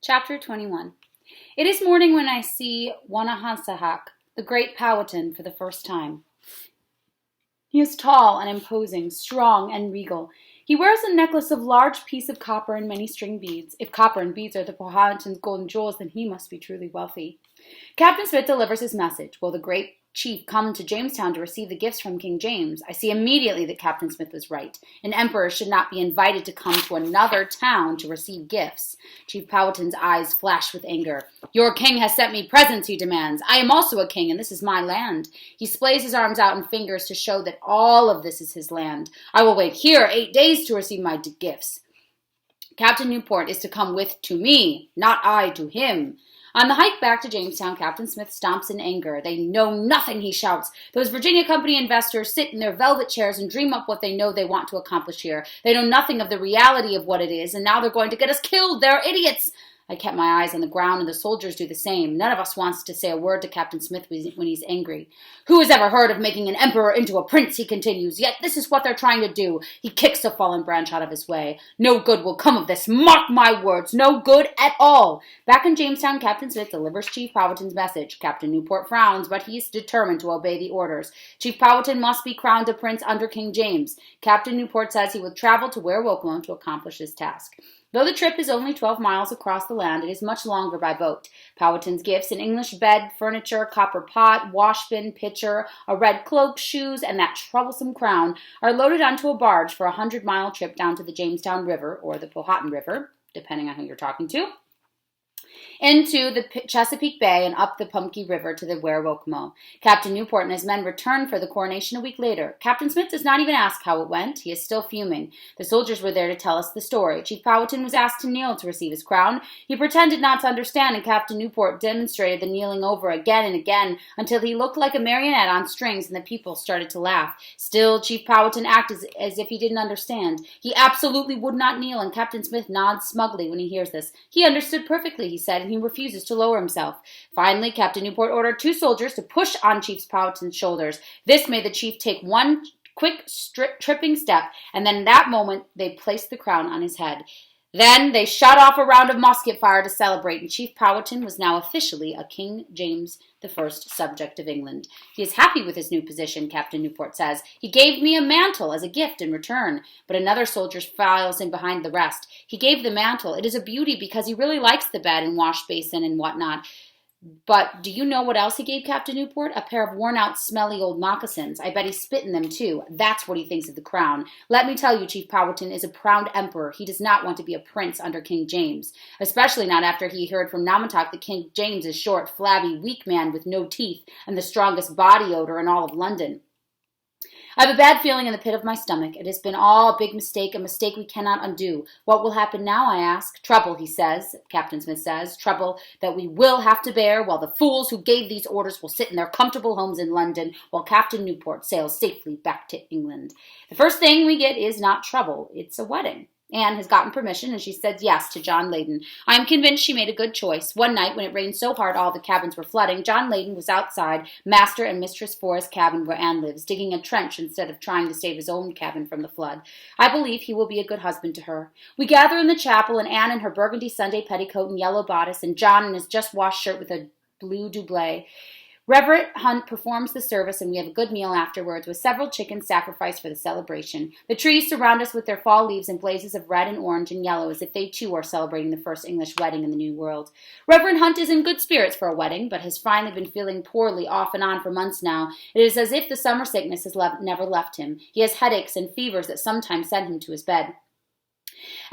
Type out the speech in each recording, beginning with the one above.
Chapter 21. It is morning when I see Wanahasahak, the great Powhatan, for the first time. He is tall and imposing, strong and regal. He wears a necklace of large piece of copper and many string beads. If copper and beads are the Powhatan's golden jewels, then he must be truly wealthy. Captain Smith delivers his message. Will the great chief come to Jamestown to receive the gifts from King James? I see immediately that Captain Smith was right. An emperor should not be invited to come to another town to receive gifts. Chief Powhatan's eyes flash with anger. Your king has sent me presents, he demands. I am also a king, and this is my land. He splays his arms out in fingers to show that all of this is his land. I will wait here 8 days to receive my gifts. Captain Newport is to come with to me, not I to him. On the hike back to Jamestown, Captain Smith stomps in anger. They know nothing, he shouts. Those Virginia Company investors sit in their velvet chairs and dream up what they know they want to accomplish here. They know nothing of the reality of what it is, and now they're going to get us killed. They're idiots. I kept my eyes on the ground, and the soldiers do the same. None of us wants to say a word to Captain Smith when he's angry. Who has ever heard of making an emperor into a prince, he continues. Yet this is what they're trying to do. He kicks a fallen branch out of his way. No good will come of this. Mark my words. No good at all. Back in Jamestown, Captain Smith delivers Chief Powhatan's message. Captain Newport frowns, but he is determined to obey the orders. Chief Powhatan must be crowned a prince under King James. Captain Newport says he will travel to Werowocomo to accomplish his task. Though the trip is only 12 miles across the land, it is much longer by boat. Powhatan's gifts, an English bed, furniture, copper pot, washbin, pitcher, a red cloak, shoes, and that troublesome crown, are loaded onto a barge for a 100-mile trip down to the Jamestown River, or the Powhatan River, depending on who you're talking to, into the Chesapeake Bay and up the Pamunkey River to the Werowocomo. Captain Newport and his men return for the coronation a week later. Captain Smith does not even ask how it went. He is still fuming. The soldiers were there to tell us the story. Chief Powhatan was asked to kneel to receive his crown. He pretended not to understand, and Captain Newport demonstrated the kneeling over again and again until he looked like a marionette on strings, and the people started to laugh. Still, Chief Powhatan acted as if he didn't understand. He absolutely would not kneel, and Captain Smith nods smugly when he hears this. He understood perfectly, he said, and he refuses to lower himself. Finally, Captain Newport ordered 2 soldiers to push on Chief Powhatan's shoulders. This made the chief take one quick tripping step, and then in that moment they placed the crown on his head. Then they shot off a round of musket fire to celebrate, and Chief Powhatan was now officially a King James I subject of England. He is happy with his new position, Captain Newport says. He gave me a mantle as a gift in return. But another soldier files in behind the rest. He gave the mantle. It is a beauty because he really likes the bed and wash basin and whatnot. But do you know what else he gave Captain Newport? A pair of worn-out, smelly old moccasins. I bet he spit in them, too. That's what he thinks of the crown. Let me tell you, Chief Powhatan is a proud emperor. He does not want to be a prince under King James, especially not after he heard from Naumatuck that King James is short, flabby, weak man with no teeth and the strongest body odor in all of London. I have a bad feeling in the pit of my stomach. It has been all a big mistake, a mistake we cannot undo. What will happen now, I ask? Trouble, he says, Captain Smith says. Trouble that we will have to bear while the fools who gave these orders will sit in their comfortable homes in London while Captain Newport sails safely back to England. The first thing we get is not trouble. It's a wedding. Anne has gotten permission, and she said yes to John Leyden. I am convinced she made a good choice. One night, when it rained so hard all the cabins were flooding, John Leyden was outside Master and Mistress Forrest's cabin where Anne lives, digging a trench instead of trying to save his own cabin from the flood. I believe he will be a good husband to her. We gather in the chapel, and Anne in her burgundy Sunday petticoat and yellow bodice, and John in his just-washed shirt with a blue doublet. Reverend Hunt performs the service, and we have a good meal afterwards, with several chickens sacrificed for the celebration. The trees surround us with their fall leaves in blazes of red and orange and yellow, as if they too are celebrating the first English wedding in the New World. Reverend Hunt is in good spirits for a wedding, but has finally been feeling poorly off and on for months now. It is as if the summer sickness has never left him. He has headaches and fevers that sometimes send him to his bed.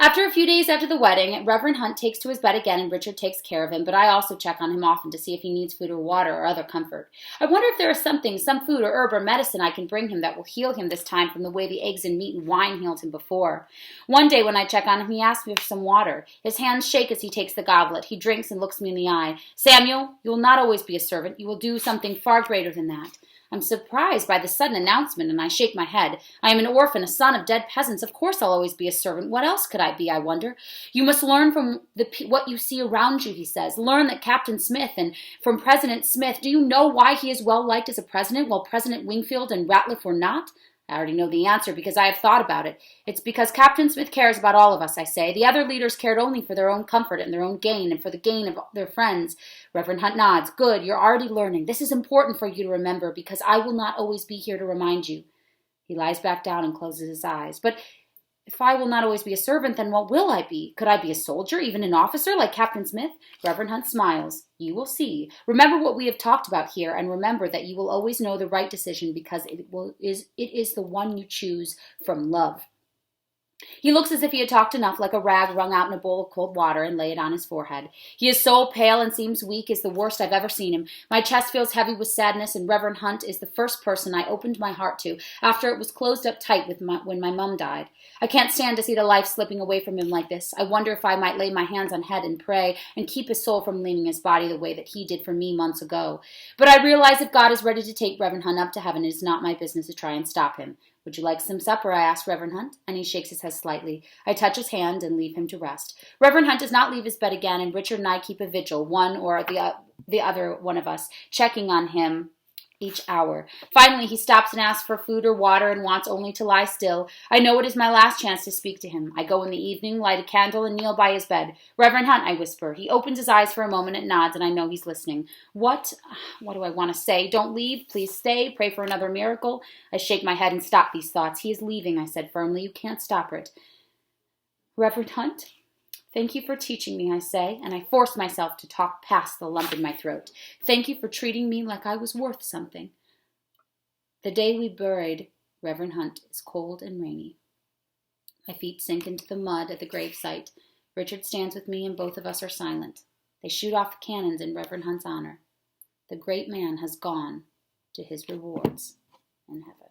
After a few days after the wedding, Reverend Hunt takes to his bed again and Richard takes care of him, but I also check on him often to see if he needs food or water or other comfort. I wonder if there is something, some food or herb or medicine I can bring him that will heal him this time from the way the eggs and meat and wine healed him before. One day when I check on him, he asks me for some water. His hands shake as he takes the goblet. He drinks and looks me in the eye. Samuel, you will not always be a servant. You will do something far greater than that. I'm surprised by the sudden announcement, and I shake my head. I am an orphan, a son of dead peasants. Of course I'll always be a servant. What else could I be, I wonder? You must learn from what you see around you, he says. Learn that Captain Smith and from President Smith. Do you know why he is well liked as a president, while President Wingfield and Ratliff were not? I already know the answer because I have thought about it. It's because Captain Smith cares about all of us, I say. The other leaders cared only for their own comfort and their own gain and for the gain of their friends. Reverend Hunt nods. Good, you're already learning. This is important for you to remember because I will not always be here to remind you. He lies back down and closes his eyes. But if I will not always be a servant, then what will I be? Could I be a soldier, even an officer like Captain Smith? Reverend Hunt smiles. You will see. Remember what we have talked about here, and remember that you will always know the right decision because it is the one you choose from love. He looks as if he had talked enough, like a rag wrung out in a bowl of cold water, and lay it on his forehead. He is so pale and seems weak is the worst I've ever seen him. My chest feels heavy with sadness, and Reverend Hunt is the first person I opened my heart to after it was closed up tight when my mum died. I can't stand to see the life slipping away from him like this. I wonder if I might lay my hands on head and pray and keep his soul from leaving his body the way that he did for me months ago. But I realize if God is ready to take Reverend Hunt up to heaven, it is not my business to try and stop him. Would you like some supper? I ask Reverend Hunt, and he shakes his head slightly. I touch his hand and leave him to rest. Reverend Hunt does not leave his bed again, and Richard and I keep a vigil, one or the other one of us, checking on him each hour. Finally, he stops and asks for food or water and wants only to lie still. I know it is my last chance to speak to him. I go in the evening, light a candle, and kneel by his bed. Reverend Hunt, I whisper. He opens his eyes for a moment and nods, and I know he's listening. What do I want to say? Don't leave. Please stay. Pray for another miracle. I shake my head and stop these thoughts. He is leaving, I said firmly. You can't stop it. Reverend Hunt? Thank you for teaching me, I say, and I force myself to talk past the lump in my throat. Thank you for treating me like I was worth something. The day we buried Reverend Hunt is cold and rainy. My feet sink into the mud at the gravesite. Richard stands with me and both of us are silent. They shoot off the cannons in Reverend Hunt's honor. The great man has gone to his rewards in heaven.